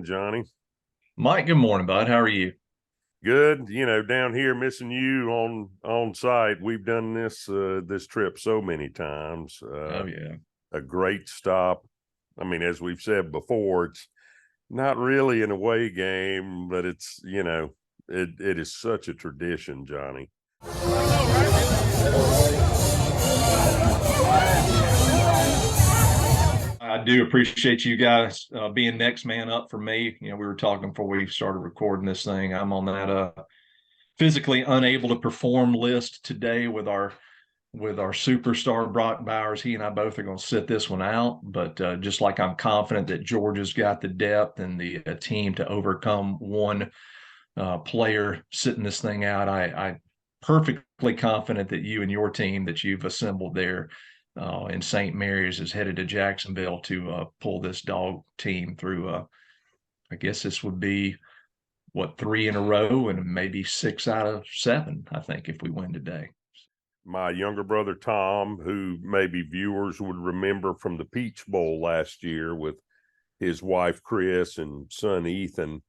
morning, Johnny. Mike, good morning, bud. How are you? Good. Down here missing you on site. We've done this trip so many times. Oh, yeah. A great stop. I mean, as we've said before, it's not really an away game, but it is such a tradition, Johnny. I do appreciate you guys being next man up for me. We were talking before we started recording this thing. I'm on that physically unable to perform list today with our superstar Brock Bowers. He and I both are going to sit this one out. But just like I'm confident that Georgia's got the depth and the team to overcome one player sitting this thing out, I perfectly confident that you and your team that you've assembled there in St. Mary's is headed to Jacksonville to pull this Dawg team through. I guess this would be what, 3 in a row and maybe 6 out of 7, I think, if we win today. My younger brother Tom, who maybe viewers would remember from the Peach Bowl last year with his wife Chris and son Ethan,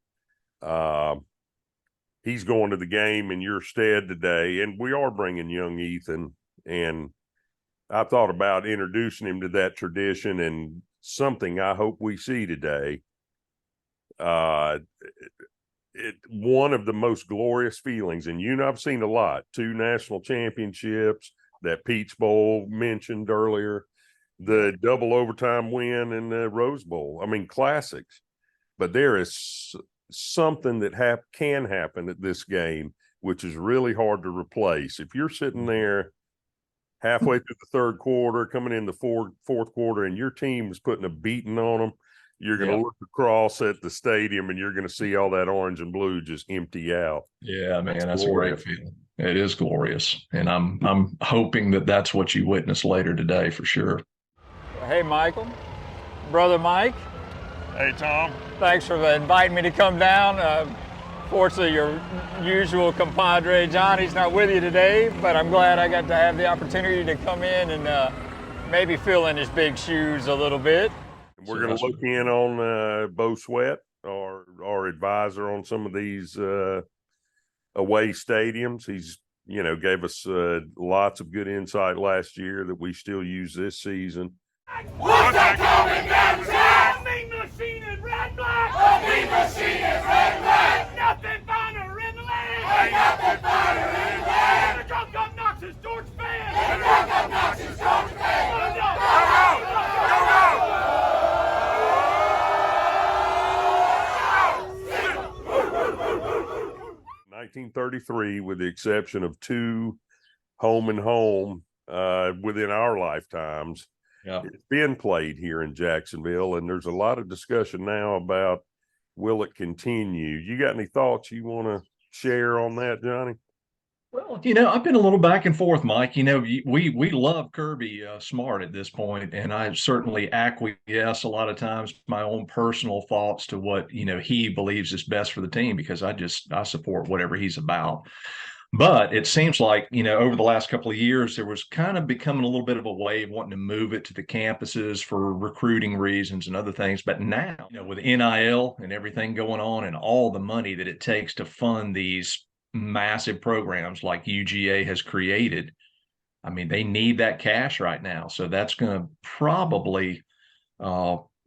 he's going to the game in your stead today, and we are bringing young Ethan. And I thought about introducing him to that tradition, and something I hope we see today. One of the most glorious feelings, and I've seen a lot, 2 national championships, that Peach Bowl mentioned earlier, the double overtime win in the Rose Bowl. I mean, classics. But there is something that can happen at this game, which is really hard to replace. If you're sitting there halfway through the third quarter, coming in the fourth quarter, and your team is putting a beating on them, you're going to look across at the stadium and you're going to see all that orange and blue just empty out. Yeah, man, that's a great feeling. It is glorious. And I'm hoping that that's what you witness later today for sure. Hey, Michael. Brother Mike. Hey, Tom. Thanks for inviting me to come down. Fortunately, your usual compadre Johnny's not with you today, but I'm glad I got to have the opportunity to come in and maybe fill in his big shoes a little bit. We're going to look in on Bo Sweat, our advisor on some of these away stadiums. He's, gave us lots of good insight last year that we still use this season. What's that coming downtown? A mean machine in red black. A mean machine in red black. Nothing finer in the land. Ain't nothing finer in the land. The drunk obnoxious George fan. The drunk obnoxious George fan. Go, go, go, go. 1933, with the exception of 2 home and home within our lifetimes, it's been played here in Jacksonville, and there's a lot of discussion now about will it continue. You got any thoughts you want to share on that, Johnny? Well, I've been a little back and forth, Mike. We love Kirby Smart at this point, and I certainly acquiesce a lot of times my own personal thoughts to what he believes is best for the team, because I support whatever he's about. But it seems like over the last couple of years there was kind of becoming a little bit of a wave wanting to move it to the campuses for recruiting reasons and other things. But now, with NIL and everything going on and all the money that it takes to fund these massive programs like UGA has created, I mean, they need that cash right now. So that's going to probably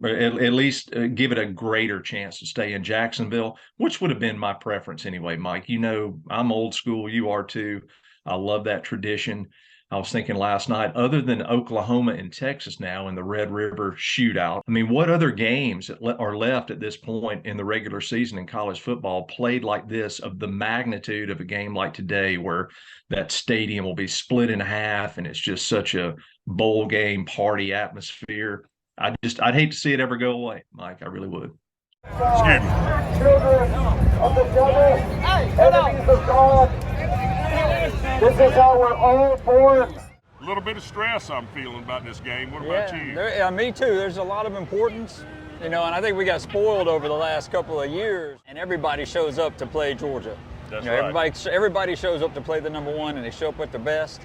at least give it a greater chance to stay in Jacksonville, which would have been my preference anyway, Mike. I'm old school. You are too. I love that tradition. I was thinking last night, other than Oklahoma and Texas now in the Red River shootout, I mean, what other games are left at this point in the regular season in college football played like this, of the magnitude of a game like today, where that stadium will be split in half and it's just such a bowl game party atmosphere? I'd hate to see it ever go away, Mike. I really would. Excuse me. Children of the devil, enemies of God. This is how we're all born. A little bit of stress I'm feeling about this game. What about you? Me too. There's a lot of importance, and I think we got spoiled over the last couple of years, and everybody shows up to play Georgia. That's right. Everybody shows up to play the number 1, and they show up at their best.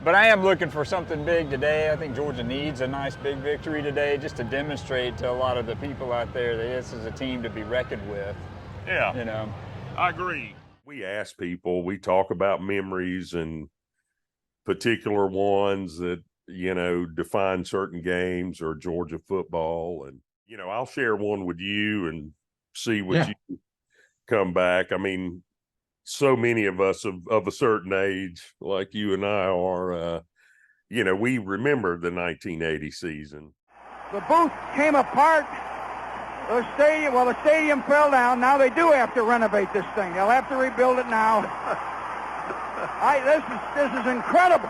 But I am looking for something big today. I think Georgia needs a nice big victory today just to demonstrate to a lot of the people out there that this is a team to be reckoned with. Yeah, You know, I agree. We ask people, we talk about memories and particular ones that, define certain games or Georgia football. And, I'll share one with you and see what you come back. I mean, so many of us of a certain age, like you and I are, we remember the 1980 season. The booth came apart. The stadium fell down. Now they do have to renovate this thing. They'll have to rebuild it now. This is incredible.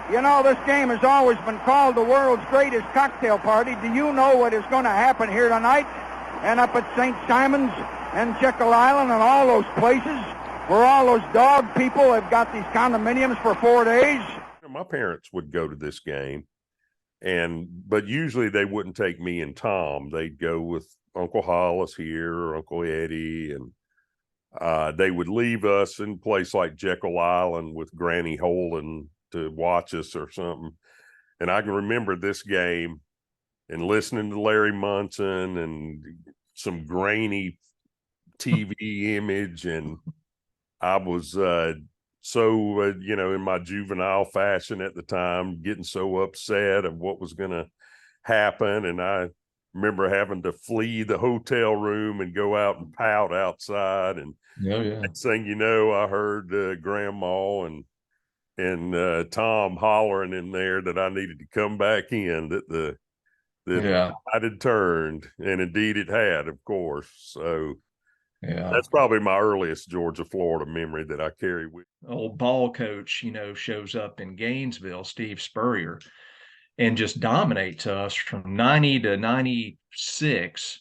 You know, this game has always been called the world's greatest cocktail party. Do you know what is going to happen here tonight and up at St. Simon's and Jekyll Island and all those places where all those Dawg people have got these condominiums for 4 days? My parents would go to this game, but usually they wouldn't take me and Tom. They'd go with Uncle Hollis here or Uncle Eddie, and they would leave us in a place like Jekyll Island with Granny Holden to watch us or something. And I can remember this game and listening to Larry Munson and some grainy TV image, and I was in my juvenile fashion at the time, getting so upset of what was going to happen. And I remember having to flee the hotel room and go out and pout outside. And next thing you know, I heard Grandma and Tom hollering in there that I needed to come back in, that the tide had turned, and indeed it had, of course. So that's probably my earliest Georgia, Florida memory that I carry with me. Old ball coach, shows up in Gainesville, Steve Spurrier, and just dominates us from 90 to 96.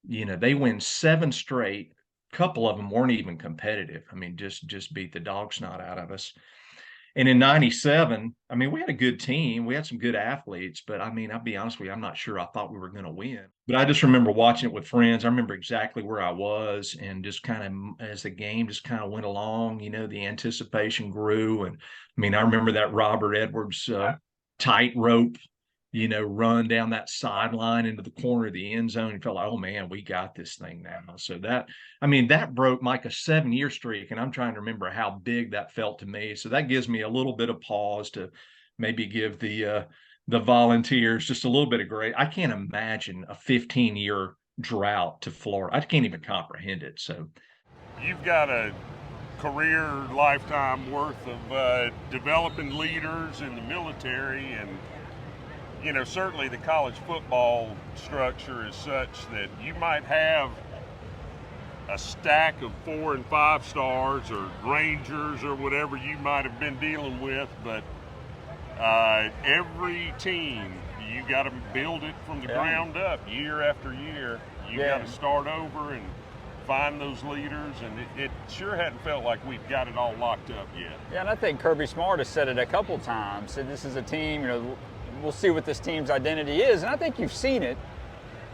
They win 7 straight. A couple of them weren't even competitive. I mean, just beat the dog snot out of us. And in 97, I mean, we had a good team. We had some good athletes, but I mean, I'll be honest with you, I'm not sure I thought we were going to win. But I just remember watching it with friends. I remember exactly where I was, and just kind of as the game just kind of went along, the anticipation grew. And I mean, I remember that Robert Edwards tightrope, run down that sideline into the corner of the end zone. And felt like, oh man, we got this thing now. So that broke Mike a 7-year streak, and I'm trying to remember how big that felt to me. So that gives me a little bit of pause to maybe give the Volunteers just a little bit of grace. I can't imagine a 15-year drought to Florida. I can't even comprehend it. So you've got a career lifetime worth of developing leaders in the military, and certainly the college football structure is such that you might have a stack of 4 and 5 stars or Rangers or whatever you might have been dealing with, but every team, you got to build it from the ground up year after year. You got to start over and find those leaders, and it sure hadn't felt like we've got it all locked up yet. Yeah, and I think Kirby Smart has said it a couple times. Said this is a team, we'll see what this team's identity is, and I think you've seen it,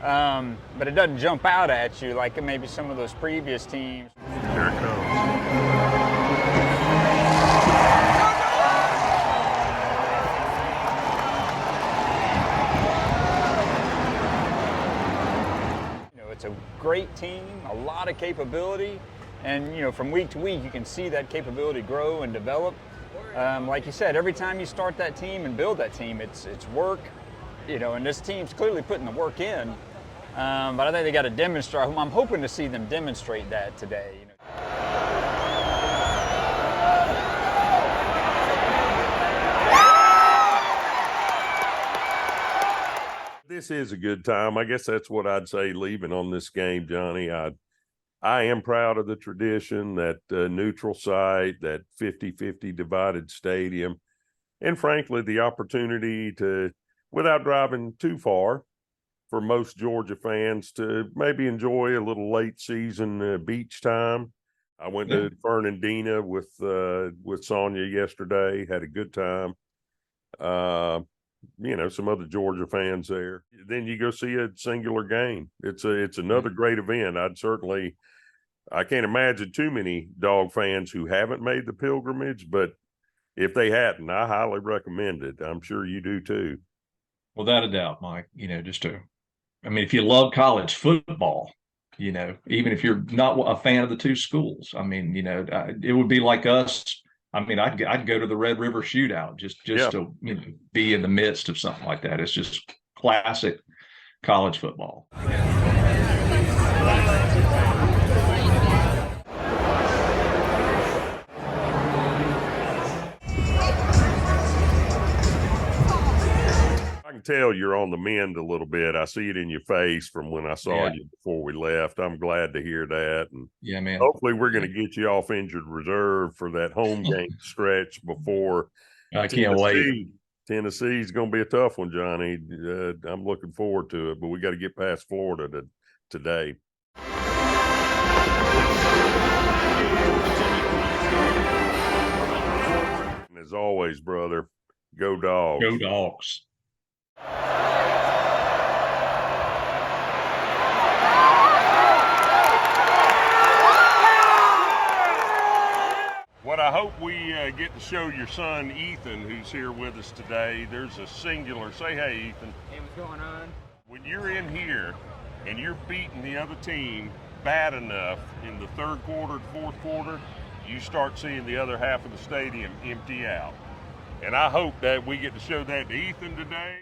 but it doesn't jump out at you like maybe some of those previous teams. Here it comes. It's a great team, a lot of capability, and from week to week you can see that capability grow and develop. Like you said, every time you start that team and build that team, it's work, and this team's clearly putting the work in. But I think they got to demonstrate. I'm hoping to see them demonstrate that today. This is a good time. I guess that's what I'd say leaving on this game, Johnny. I am proud of the tradition, that neutral site, that 50-50 divided stadium, and frankly, the opportunity to, without driving too far, for most Georgia fans to maybe enjoy a little late season beach time. I went to Fernandina with Sonja yesterday, had a good time. Some other Georgia fans there. Then you go see a singular game. It's another great event. I can't imagine too many Dawg fans who haven't made the pilgrimage, but if they hadn't, I highly recommend it. I'm sure you do too. Without a doubt, Mike. I mean, if you love college football, even if you're not a fan of the two schools, I mean, it would be like us. I mean, I'd go to the Red River Shootout just to be in the midst of something like that. It's just classic college football. I can tell you're on the mend a little bit. I see it in your face from when I saw you before we left. I'm glad to hear that. And yeah, man. Hopefully we're going to get you off injured reserve for that home game stretch before I can't wait. Tennessee's going to be a tough one, Johnny. I'm looking forward to it, but we got to get past Florida today. And as always, brother, go Dogs. Go Dogs. What I hope we get to show your son, Ethan, who's here with us today, there's a singular. Say hey, Ethan. Hey, what's going on? When you're in here and you're beating the other team bad enough in the third quarter, fourth quarter, you start seeing the other half of the stadium empty out. And I hope that we get to show that to Ethan today.